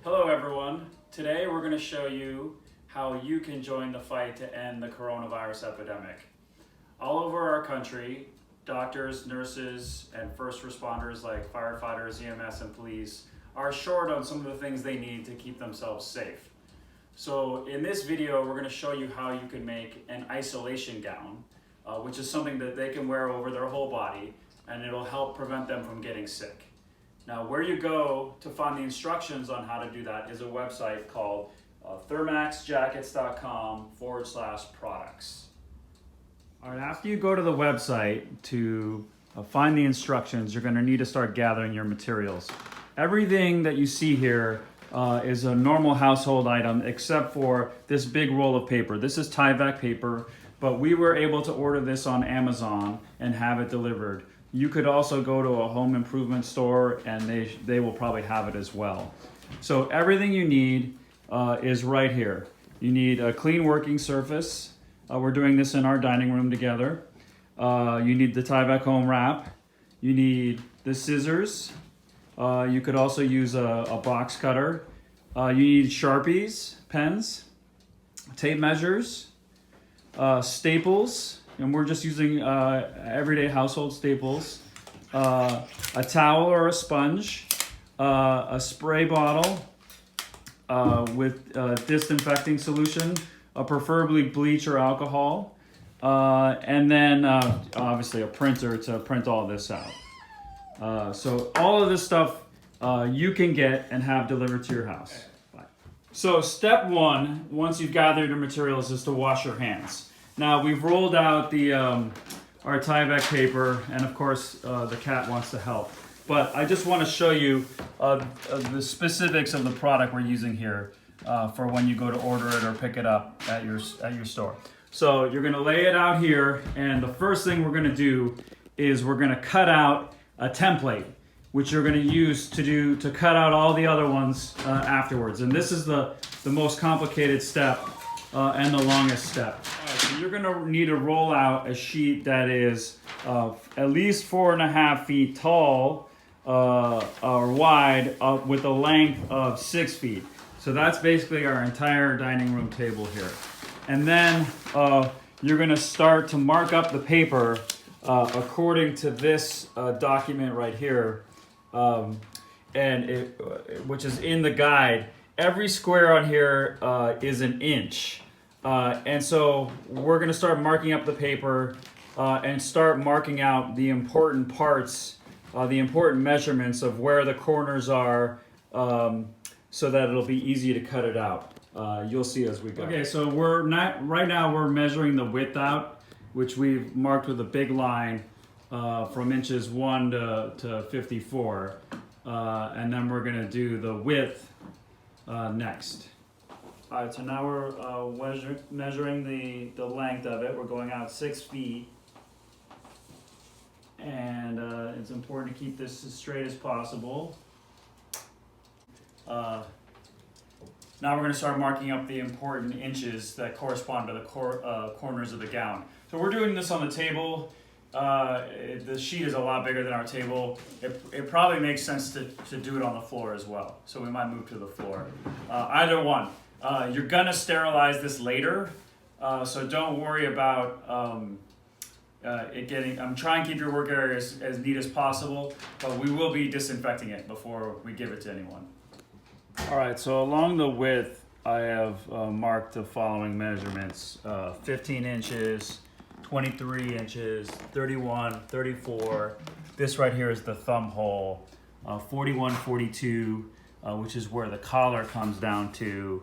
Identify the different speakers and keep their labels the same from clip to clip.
Speaker 1: Hello everyone. Today we're going to show you how you can join the fight to end the coronavirus epidemic. All over our country, doctors, nurses, and first responders like firefighters, EMS, and police are short on some of the things they need to keep themselves safe. So in this video, we're going to show you how you can make an isolation gown, which is something that they can wear over their whole body, and it'll help prevent them from getting sick. Now, where you go to find the instructions on how to do that is a website called thermaxxjackets.com/products. All right, after you go to the website to find the instructions, you're going to need to start gathering your materials. Everything that you see here is a normal household item except for this big roll of paper. This is Tyvek paper, but we were able to order this on Amazon and have it delivered. You could also go to a home improvement store and they will probably have it as well. So everything you need is right here. You need a clean working surface. We're doing this in our dining room together. You need the Tyvek home wrap. You need the scissors. You could also use a box cutter. You need Sharpies, pens, tape measures, staples, and we're just using everyday household staples, a towel or a sponge, a spray bottle with disinfecting solution, preferably bleach or alcohol, and then obviously a printer to print all this out. So all of this stuff you can get and have delivered to your house. So step one, once you've gathered your materials, is to wash your hands. Now we've rolled out the our Tyvek paper, and of course the cat wants to help. But I just want to show you the specifics of the product we're using here for when you go to order it or pick it up at your store. So you're going to lay it out here, and the first thing we're going to do is we're going to cut out a template, which you're going to use to cut out all the other ones afterwards. And this is the most complicated step and the longest step. All right, so you're going to need to roll out a sheet that is at least 4.5 feet tall or wide with a length of 6 feet. So that's basically our entire dining room table here. And then you're going to start to mark up the paper according to this document right here, which is in the guide. Every square on here is an inch. And so we're going to start marking up the paper and start marking out the important parts, the important measurements of where the corners are, so that it'll be easy to cut it out. You'll see as we go. Okay, so right now we're measuring the width out, which we've marked with a big line from inches 1 to 54. And then we're going to do the width next. All right, so now we're measuring the length of it. We're going out 6 feet. And it's important to keep this as straight as possible. Now we're going to start marking up the important inches that correspond to the corners of the gown. So we're doing this on the table. The sheet is a lot bigger than our table. It probably makes sense to do it on the floor as well. So we might move to the floor. Either one. You're gonna sterilize this later, so don't worry about it getting. I'm trying to keep your work area as neat as possible, but we will be disinfecting it before we give it to anyone. All right, so along the width, I have marked the following measurements: 15 inches, 23 inches, 31, 34. This right here is the thumb hole, 41, 42, which is where the collar comes down to,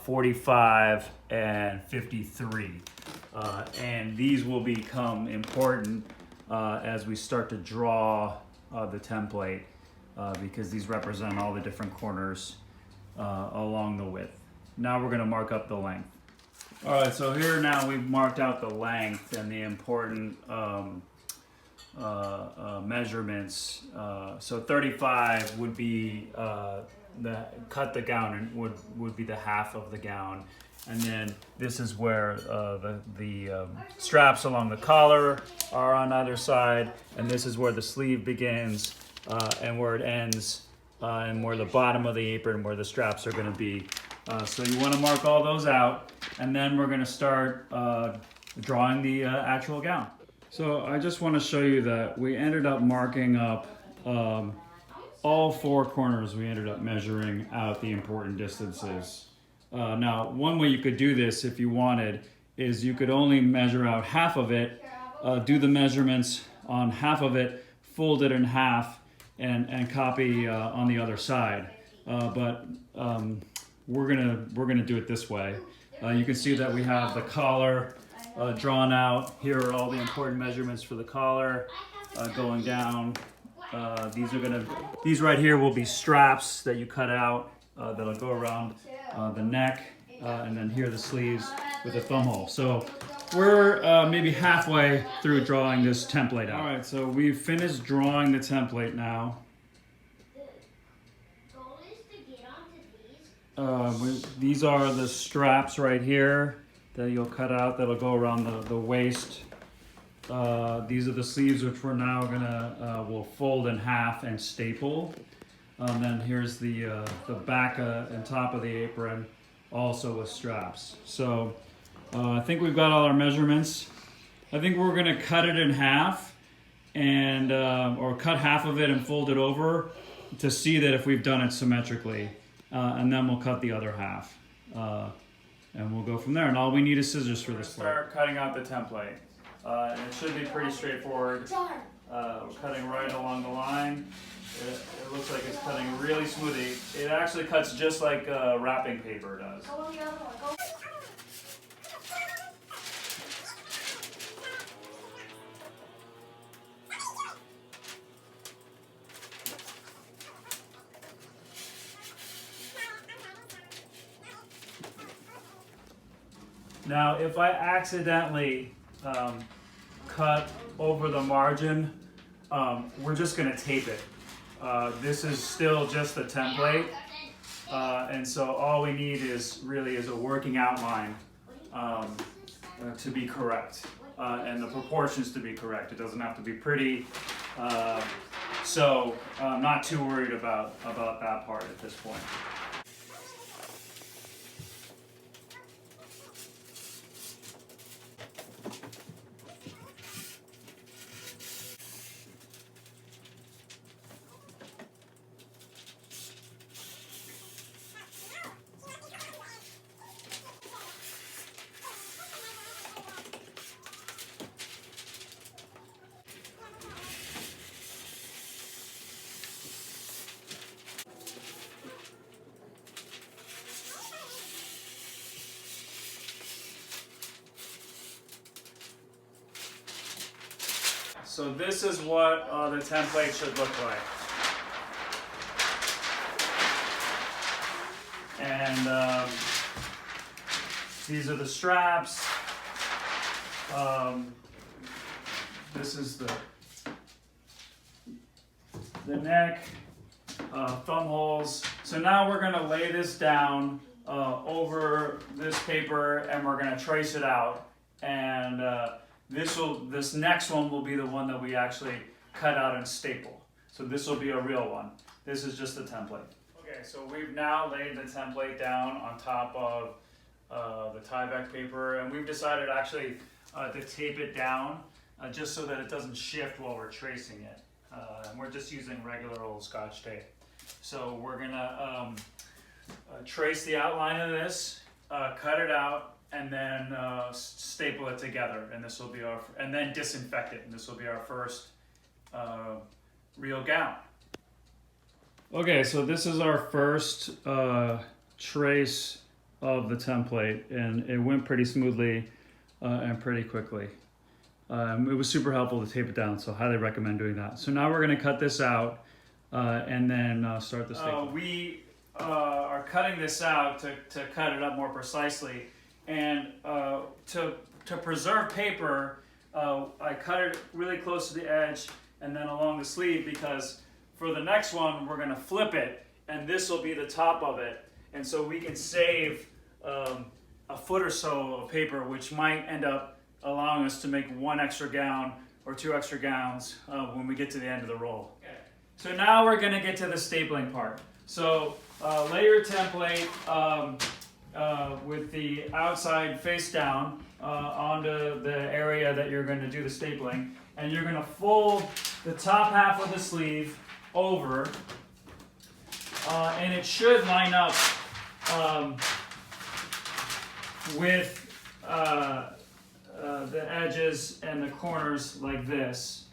Speaker 1: 45 and 53. And these will become important as we start to draw the template because these represent all the different corners along the width. Now we're going to mark up the length. All right, so here now we've marked out the length and the important measurements. So 35 would be cut the gown and would be the half of the gown, and then this is where the straps along the collar are on either side, and this is where the sleeve begins and where it ends and where the bottom of the apron, where the straps are going to be. So you want to mark all those out, and then we're going to start drawing the actual gown. So I just want to show you that we ended up marking up all four corners. We ended up measuring out the important distances. Now, one way you could do this if you wanted is you could only measure out half of it, do the measurements on half of it, fold it in half, and copy on the other side. But we're gonna do it this way. You can see that we have the collar drawn out. Here are all the important measurements for the collar going down. These right here will be straps that you cut out that'll go around the neck, and then here are the sleeves with a thumb hole. So we're maybe halfway through drawing this template out. All right, so we've finished drawing the template now. These are the straps right here that you'll cut out that'll go around the waist. These are the sleeves, which we're now we'll fold in half and staple. Then here's the back and top of the apron, also with straps. So I think we've got all our measurements. I think we're gonna cut it in half and or cut half of it and fold it over to see that if we've done it symmetrically. And then we'll cut the other half. And we'll go from there. And all we need is scissors for this part. Start cutting out the template. And it should be pretty straightforward. We're cutting right along the line. It looks like it's cutting really smoothly. It actually cuts just like wrapping paper does. Go on the other one. Go. Now, if I accidentally cut over the margin, we're just going to tape it. This is still just a template, and so all we need is a working outline to be correct, and the proportions to be correct. It doesn't have to be pretty, so I'm not too worried about that part at this point. So this is what the template should look like. And these are the straps. This is the neck, thumb holes. So now we're gonna lay this down over this paper and we're gonna trace it out. And this next one will be the one that we actually cut out and staple. So this will be a real one. This is just a template. Okay, so we've now laid the template down on top of the tie-back paper, and we've decided actually to tape it down just so that it doesn't shift while we're tracing it. And we're just using regular old Scotch tape. So we're gonna trace the outline of this, cut it out, and then staple it together, and this will be and then disinfect it, and this will be our first real gown. Okay, so this is our first trace of the template, and it went pretty smoothly and pretty quickly. It was super helpful to tape it down, so highly recommend doing that. So now we're going to cut this out and then start the staple. We are cutting this out to cut it up more precisely. And to preserve paper, I cut it really close to the edge and then along the sleeve, because for the next one we're going to flip it, and this will be the top of it. And so we can save a foot or so of paper, which might end up allowing us to make one extra gown or two extra gowns when we get to the end of the roll. Okay. So now we're going to get to the stapling part. So lay your template with the outside face down onto the area that you're going to do the stapling, and you're going to fold the top half of the sleeve over, and it should line up with the edges and the corners like this.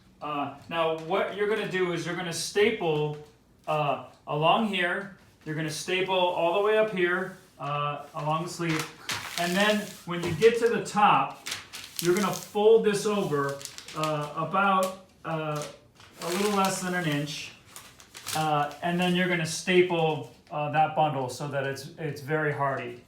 Speaker 1: Now what you're going to do is you're going to staple along here, you're going to staple all the way up here along the sleeve, and then when you get to the top, you're going to fold this over about a little less than an inch, and then you're going to staple that bundle so that it's very hardy.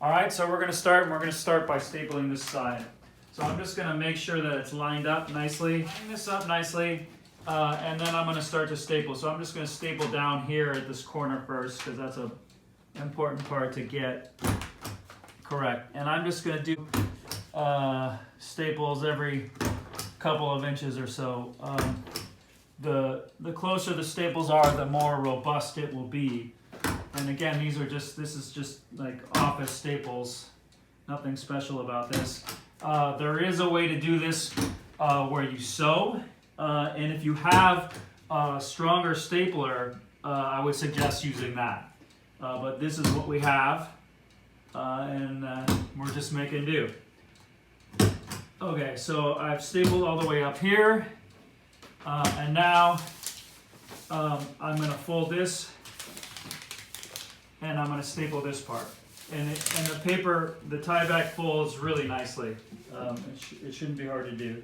Speaker 1: Alright, so we're going to start, and we're going to start by stapling this side. So I'm just going to make sure that it's lined up nicely, line this up nicely, and then I'm going to start to staple. So I'm just going to staple down here at this corner first, because that's an important part to get correct. And I'm just going to do staples every couple of inches or so. The closer the staples are, the more robust it will be. And again, this is just like office staples, nothing special about this. There is a way to do this where you sew, and if you have a stronger stapler, I would suggest using that. But this is what we have, and we're just making do. Okay, so I've stapled all the way up here, and now I'm going to fold this, and I'm going to staple this part. And the paper, the tie back folds really nicely. It shouldn't be hard to do.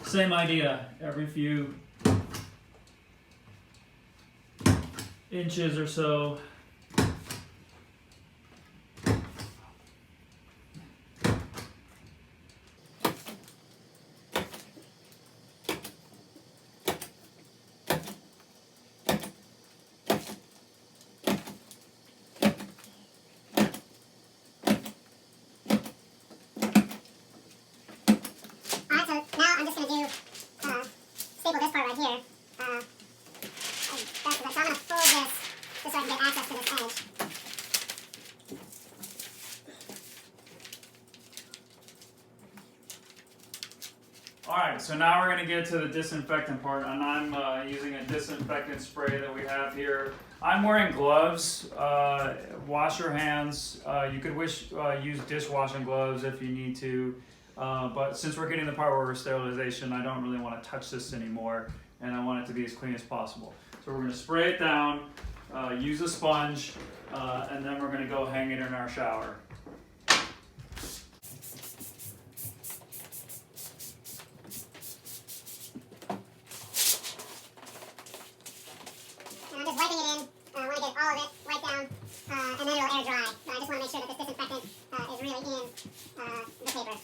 Speaker 1: Same idea, every few inches or so.
Speaker 2: Staple this part right here. So I'm going to fold this just so I can get access to this edge.
Speaker 1: Alright, so now we're going to get to the disinfectant part, and I'm using a disinfectant spray that we have here. I'm wearing gloves. Wash your hands. You could use dishwashing gloves if you need to. But since we're getting the part where we're sterilization, I don't really want to touch this anymore, and I want it to be as clean as possible. So we're going to spray it down, use a sponge, and then we're going to go hang it in our shower.
Speaker 2: And I'm just wiping it in. I want to get all of it wiped down, and then it'll air dry. So I just want to make sure that this disinfectant is really in the paper.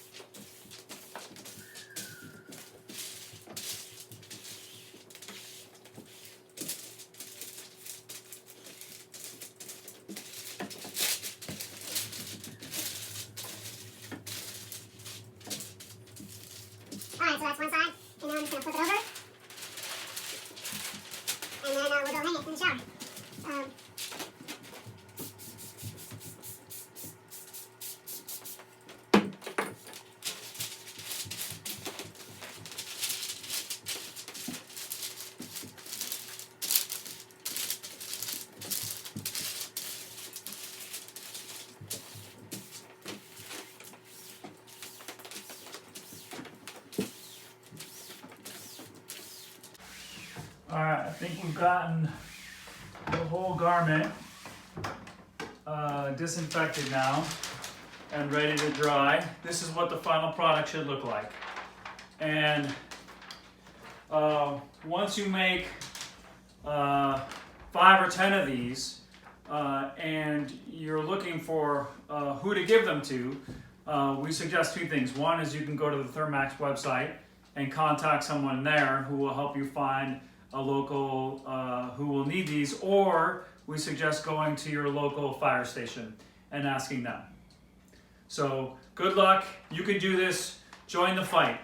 Speaker 2: Alright, so that's one side, and then I'm just going to flip it over, and then we'll go hang it in the shower.
Speaker 1: Alright, I think we've gotten the whole garment disinfected now and ready to dry. This is what the final product should look like. And once you make 5 or 10 of these and you're looking for who to give them to, we suggest 2 things. One is you can go to the Thermaxx website and contact someone there who will help you find a local who will need these, or we suggest going to your local fire station and asking them. So good luck, you can do this, join the fight.